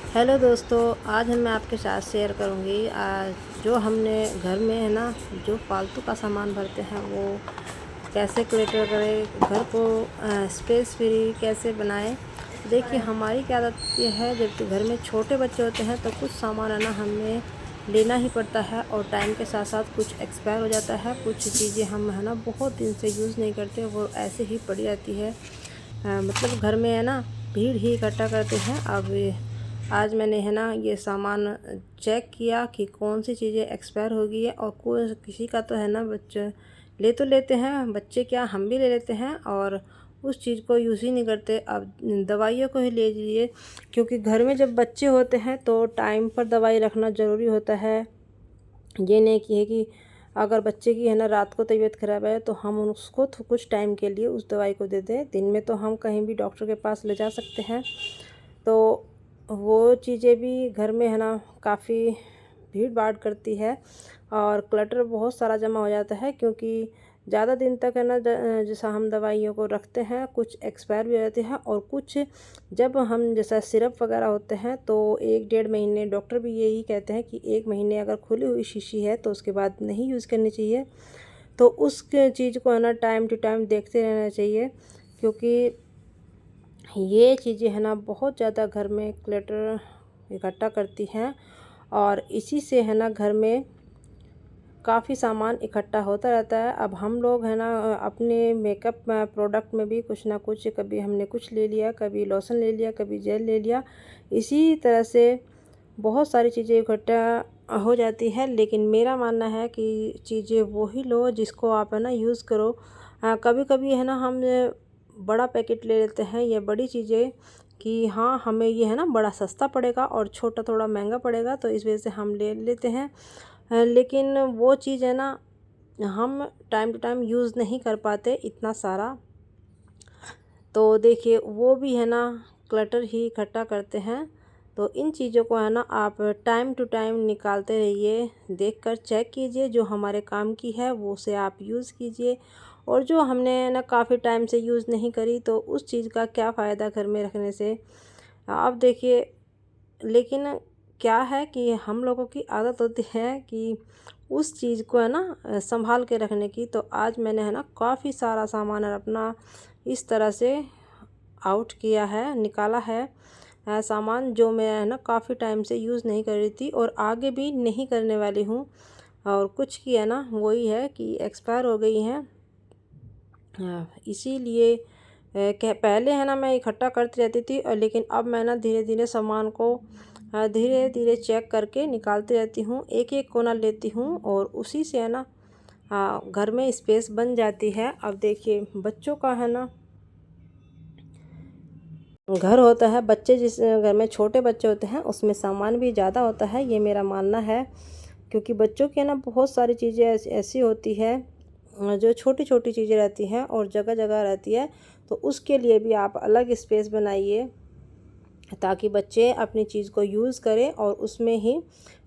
Hello दोस्तों, आज मैं आपके साथ शेयर करूंगी जो हमने घर में है ना, जो फालतू का सामान भरते हैं वो कैसे क्लिटर करें, घर को स्पेस फ्री कैसे बनाएं। देखिए, हमारी क्या आदत ये है, जब घर में छोटे बच्चे होते हैं तो कुछ सामान है ना हमें लेना ही पड़ता है और टाइम के साथ साथ कुछ एक्सपायर हो जाता है। कुछ चीज़ें हम है ना बहुत दिन से यूज़ नहीं करते, वो ऐसे ही पड़ी रहती है। मतलब घर में है ना भीड़ ही इकट्ठा करते हैं। अब आज मैंने है ना ये सामान चेक किया कि कौन सी चीज़ें एक्सपायर हो गई है, और कोई किसी का तो है ना बच्चे ले तो लेते हैं, बच्चे क्या हम भी ले लेते हैं और उस चीज़ को यूज़ ही नहीं करते। अब दवाइयों को ही ले लीजिए, क्योंकि घर में जब बच्चे होते हैं तो टाइम पर दवाई रखना ज़रूरी होता है। ये नहीं कि है कि अगर बच्चे की है ना रात को तबीयत ख़राब है तो हम उसको तो कुछ टाइम के लिए उस दवाई को दे दें। दिन में तो हम कहीं भी डॉक्टर के पास ले जा सकते हैं। तो वो चीज़ें भी घर में है ना काफ़ी भीड़ भाड़ करती है और क्लटर बहुत सारा जमा हो जाता है, क्योंकि ज़्यादा दिन तक है ना जैसा हम दवाइयों को रखते हैं, कुछ एक्सपायर भी हो जाते हैं और कुछ जब हम जैसा सिरप वगैरह होते हैं तो 1 डेढ़ महीने, डॉक्टर भी यही कहते हैं कि 1 महीने अगर खुली हुई शीशी है तो उसके बाद नहीं यूज़ करनी चाहिए। तो उस चीज़ को है ना टाइम टू टाइम देखते रहना चाहिए, क्योंकि ये चीज़ें है ना बहुत ज़्यादा घर में क्लटर इकट्ठा करती हैं और इसी से है ना घर में काफ़ी सामान इकट्ठा होता रहता है। अब हम लोग है ना अपने मेकअप प्रोडक्ट में भी कुछ ना कुछ, कभी हमने कुछ ले लिया, कभी लोशन ले लिया, कभी जेल ले लिया। इसी तरह से बहुत सारी चीज़ें इकट्ठा हो जाती है। लेकिन मेरा मानना है कि चीज़ें वो ही लो जिसको आप है ना यूज़ करो। कभी कभी है ना हम बड़ा पैकेट ले लेते हैं या बड़ी चीज़ें कि हाँ हमें ये है ना बड़ा सस्ता पड़ेगा और छोटा थोड़ा महंगा पड़ेगा, तो इस वजह से हम ले लेते हैं। लेकिन वो चीज़ है ना हम टाइम टू टाइम यूज़ नहीं कर पाते इतना सारा। तो देखिए वो भी है ना क्लटर ही इकट्ठा करते हैं। तो इन चीज़ों को है ना आप टाइम टू टाइम निकालते रहिए, देखकर चेक कीजिए, जो हमारे काम की है वो से आप यूज़ कीजिए, और जो हमने ना काफ़ी टाइम से यूज़ नहीं करी तो उस चीज़ का क्या फ़ायदा घर में रखने से। आप देखिए, लेकिन क्या है कि हम लोगों की आदत होती है कि उस चीज़ को है ना संभाल के रखने की। तो आज मैंने है ना काफ़ी सारा सामान अपना इस तरह से आउट किया है, निकाला है। सामान जो मैं है ना काफ़ी टाइम से यूज़ नहीं कर रही थी और आगे भी नहीं करने वाली हूँ, और कुछ की है ना वही है कि एक्सपायर हो गई हैं। इसीलिए कह पहले है ना मैं इकट्ठा करती रहती थी, और लेकिन अब मैं ना धीरे धीरे सामान को धीरे धीरे चेक करके निकालती रहती हूँ, एक एक कोना लेती हूँ और उसी से है ना घर में स्पेस बन जाती है। अब देखिए बच्चों का है ना घर होता है, बच्चे जिस घर में छोटे बच्चे होते हैं उसमें सामान भी ज़्यादा होता है, ये मेरा मानना है। क्योंकि बच्चों की है ना बहुत सारी चीज़ें ऐसी होती है जो छोटी छोटी चीज़ें रहती हैं और जगह जगह रहती है। तो उसके लिए भी आप अलग स्पेस बनाइए, ताकि बच्चे अपनी चीज़ को यूज़ करें और उसमें ही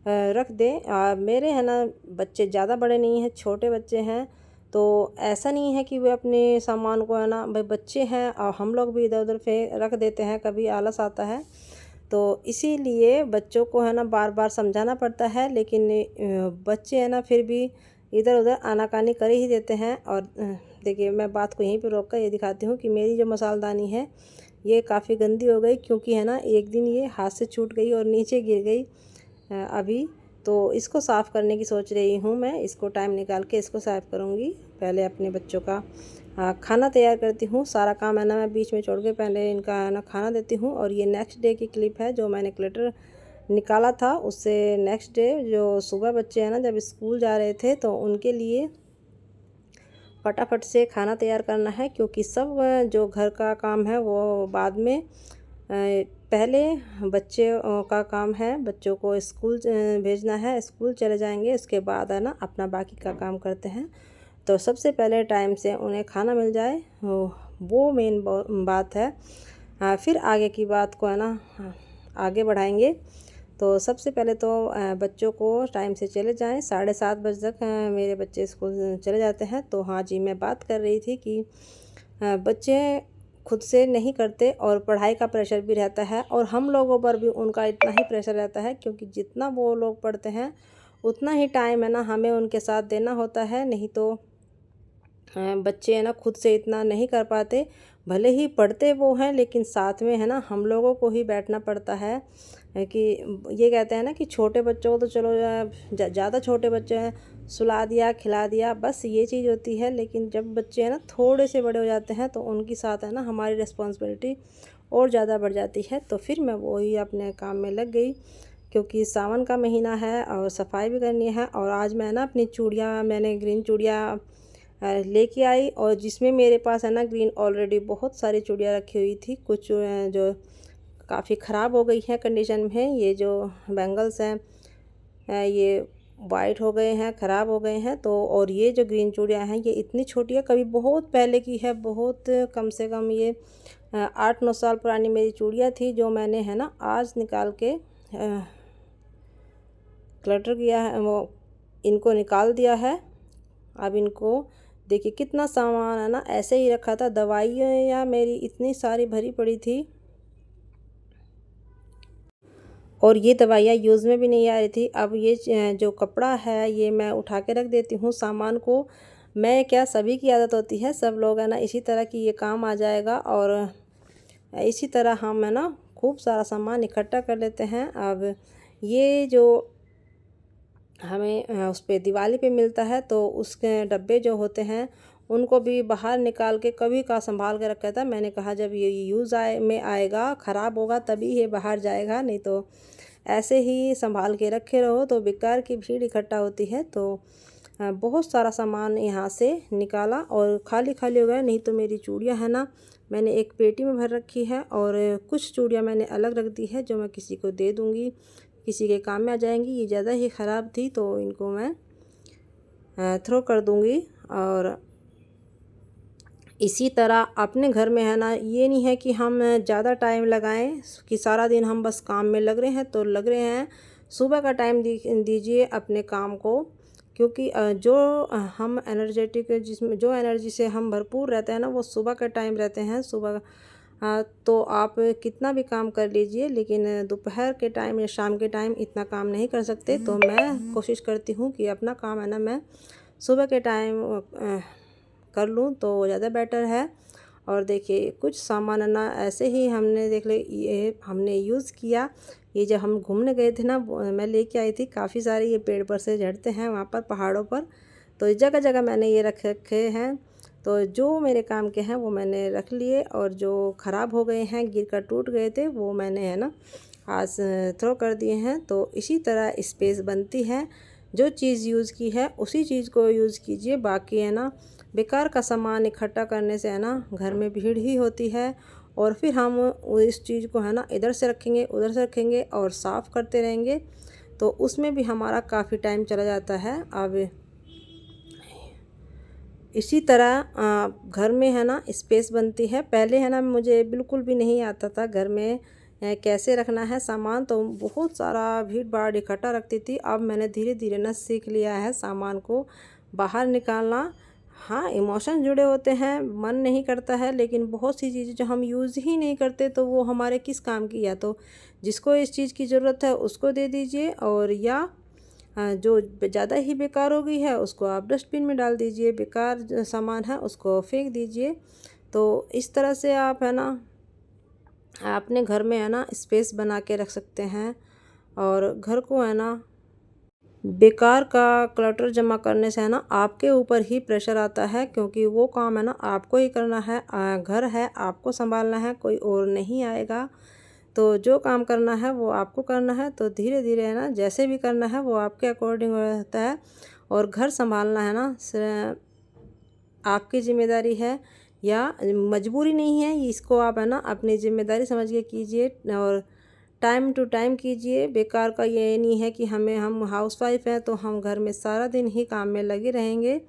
रख दें। मेरे है ना बच्चे ज़्यादा बड़े नहीं हैं, छोटे बच्चे हैं। तो ऐसा नहीं है कि वे अपने सामान को है ना, भाई बच्चे हैं और हम लोग भी इधर उधर फेंक रख देते हैं, कभी आलस आता है। तो इसीलिए बच्चों को है ना बार बार समझाना पड़ता है, लेकिन बच्चे हैं ना फिर भी इधर उधर आनाकानी कर ही देते हैं। और देखिए मैं बात को यहीं पे रोक कर ये दिखाती हूँ कि मेरी जो मसालदानी है ये काफ़ी गंदी हो गई, क्योंकि है ना एक दिन ये हाथ से छूट गई और नीचे गिर गई। अभी तो इसको साफ़ करने की सोच रही हूँ मैं, इसको टाइम निकाल के इसको साफ़ करूँगी। पहले अपने बच्चों का खाना तैयार करती हूँ, सारा काम है ना मैं बीच में छोड़ के पहले इनका है ना खाना देती हूँ। और ये नेक्स्ट डे की क्लिप है जो मैंने क्लटर निकाला था, उससे नेक्स्ट डे जो सुबह बच्चे हैं ना जब स्कूल जा रहे थे तो उनके लिए फटाफट से खाना तैयार करना है, क्योंकि सब जो घर का काम है वो बाद में पहले बच्चे का काम है, बच्चों को स्कूल भेजना है, स्कूल चले जाएंगे, उसके बाद है ना अपना बाकी का काम करते हैं। तो सबसे पहले टाइम से उन्हें खाना मिल जाए, वो मेन बात है। फिर आगे की बात को है ना आगे बढ़ाएंगे। तो सबसे पहले तो बच्चों को टाइम से चले जाएं, 7:30 बजे तक मेरे बच्चे स्कूल चले जाते हैं। तो हाँ जी, मैं बात कर रही थी कि बच्चे खुद से नहीं करते और पढ़ाई का प्रेशर भी रहता है और हम लोगों पर भी उनका इतना ही प्रेशर रहता है, क्योंकि जितना वो लोग पढ़ते हैं उतना ही टाइम है ना हमें उनके साथ देना होता है। नहीं तो बच्चे है ना खुद से इतना नहीं कर पाते। भले ही पढ़ते वो हैं लेकिन साथ में है ना हम लोगों को ही बैठना पड़ता है। कि ये कहते हैं ना कि छोटे बच्चों को तो चलो ज़्यादा छोटे बच्चे हैं सुला दिया खिला दिया, बस ये चीज़ होती है। लेकिन जब बच्चे हैं ना थोड़े से बड़े हो जाते हैं तो उनके साथ है ना हमारी रिस्पॉन्सिबिलिटी और ज़्यादा बढ़ जाती है। तो फिर मैं वही अपने काम में लग गई, क्योंकि सावन का महीना है और सफाई भी करनी है। और आज मैं ना अपनी चूड़ियाँ, मैंने ग्रीन चूड़ियाँ लेके आई, और जिसमें मेरे पास है ना ग्रीन ऑलरेडी बहुत सारी चूड़ियाँ रखी हुई थी। कुछ जो काफ़ी ख़राब हो गई हैं कंडीशन में, ये जो बैंगल्स हैं ये वाइट हो गए हैं, ख़राब हो गए हैं। तो और ये जो ग्रीन चूड़ियाँ हैं ये इतनी छोटी है, कभी बहुत पहले की है, बहुत कम से कम ये 8-9 साल पुरानी मेरी चूड़ियाँ थी, जो मैंने है ना आज निकाल के क्लटर किया है, वो इनको निकाल दिया है। अब इनको देखिए कितना सामान है ना ऐसे ही रखा था। दवाइयाँ मेरी इतनी सारी भरी पड़ी थी और ये दवाइयाँ यूज़ में भी नहीं आ रही थी। अब ये जो कपड़ा है ये मैं उठा के रख देती हूँ सामान को। मैं क्या, सभी की आदत होती है, सब लोग है ना इसी तरह की ये काम आ जाएगा और इसी तरह हम है ना खूब सारा सामान इकट्ठा कर लेते हैं। अब ये जो हमें उस पे दिवाली पे मिलता है तो उसके डब्बे जो होते हैं उनको भी बाहर निकाल के कभी का संभाल के रखा था। मैंने कहा जब ये यूज़ में आएगा, ख़राब होगा तभी ये बाहर जाएगा, नहीं तो ऐसे ही संभाल के रखे रहो तो बेकार की भीड़ इकट्ठा होती है। तो बहुत सारा सामान यहाँ से निकाला और खाली खाली हो गया। नहीं तो मेरी चूड़ियाँ है ना मैंने एक पेटी में भर रखी है और कुछ चूड़ियाँ मैंने अलग रख दी है जो मैं किसी को दे दूँगी, किसी के काम में आ जाएंगी। ये ज़्यादा ही ख़राब थी तो इनको मैं थ्रो कर दूँगी। और इसी तरह अपने घर में है ना ये नहीं है कि हम ज़्यादा टाइम लगाएं कि सारा दिन हम बस काम में लग रहे हैं, तो लग रहे हैं सुबह का टाइम दीजिए अपने काम को, क्योंकि जो हम एनर्जेटिक, जिसमें जो एनर्जी से हम भरपूर रहते हैं ना वो सुबह का टाइम रहते हैं। सुबह तो आप कितना भी काम कर लीजिए, लेकिन दोपहर के टाइम या शाम के टाइम इतना काम नहीं कर सकते। तो मैं कोशिश करती हूँ कि अपना काम है ना मैं सुबह के टाइम कर लूँ तो ज़्यादा बेटर है। और देखिए कुछ सामान है ना ऐसे ही हमने देख ले ये हमने यूज़ किया। ये जब हम घूमने गए थे ना मैं लेके आई थी काफ़ी सारे, ये पेड़ पर से झड़ते हैं वहाँ पर पहाड़ों पर, तो जगह जगह मैंने ये रख रखे हैं। तो जो मेरे काम के हैं वो मैंने रख लिए और जो ख़राब हो गए हैं, गिर कर टूट गए थे, वो मैंने है ना आज थ्रो कर दिए हैं। तो इसी तरह स्पेस बनती है। जो चीज़ यूज़ की है उसी चीज़ को यूज़ कीजिए। बाकी है ना बेकार का सामान इकट्ठा करने से है ना घर में भीड़ ही होती है और फिर हम इस चीज़ को है ना इधर से रखेंगे उधर से रखेंगे और साफ़ करते रहेंगे, तो उसमें भी हमारा काफ़ी टाइम चला जाता है। अब इसी तरह घर में है ना स्पेस बनती है। पहले है ना मुझे बिल्कुल भी नहीं आता था घर में कैसे रखना है सामान, तो बहुत सारा भीड़ भाड़ इकट्ठा रखती थी। अब मैंने धीरे धीरे ना सीख लिया है सामान को बाहर निकालना। हाँ, इमोशन जुड़े होते हैं, मन नहीं करता है, लेकिन बहुत सी चीज़ें जो हम यूज़ ही नहीं करते तो वो हमारे किस काम की। या तो जिसको इस चीज़ की ज़रूरत है उसको दे दीजिए, और या जो ज़्यादा ही बेकार हो गई है उसको आप डस्टबिन में डाल दीजिए, बेकार जो सामान है उसको फेंक दीजिए। तो इस तरह से आप है ना अपने घर में है ना स्पेस बना के रख सकते हैं। और घर को है ना बेकार का क्लटर जमा करने से है ना आपके ऊपर ही प्रेशर आता है, क्योंकि वो काम है ना आपको ही करना है। घर है आपको संभालना है, कोई और नहीं आएगा। तो जो काम करना है वो आपको करना है। तो धीरे धीरे है ना जैसे भी करना है वो आपके अकॉर्डिंग रहता है। और घर संभालना है ना आपकी ज़िम्मेदारी है या मजबूरी नहीं है, इसको आप है ना अपनी ज़िम्मेदारी समझ के कीजिए और टाइम टू टाइम कीजिए। बेकार का ये नहीं है कि हम हाउसवाइफ हैं तो हम घर में सारा दिन ही काम में लगे रहेंगे।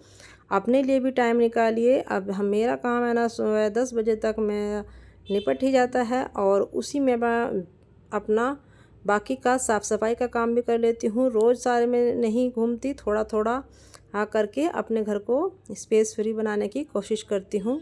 अपने लिए भी टाइम निकालिए। अब मेरा काम है ना सुबह 10 बजे तक मैं निपट ही जाता है और उसी में मैं अपना बाकी का साफ़ सफाई का काम भी कर लेती हूँ। रोज़ सारे में नहीं घूमती, थोड़ा थोड़ा करके अपने घर को स्पेस फ्री बनाने की कोशिश करती हूँ।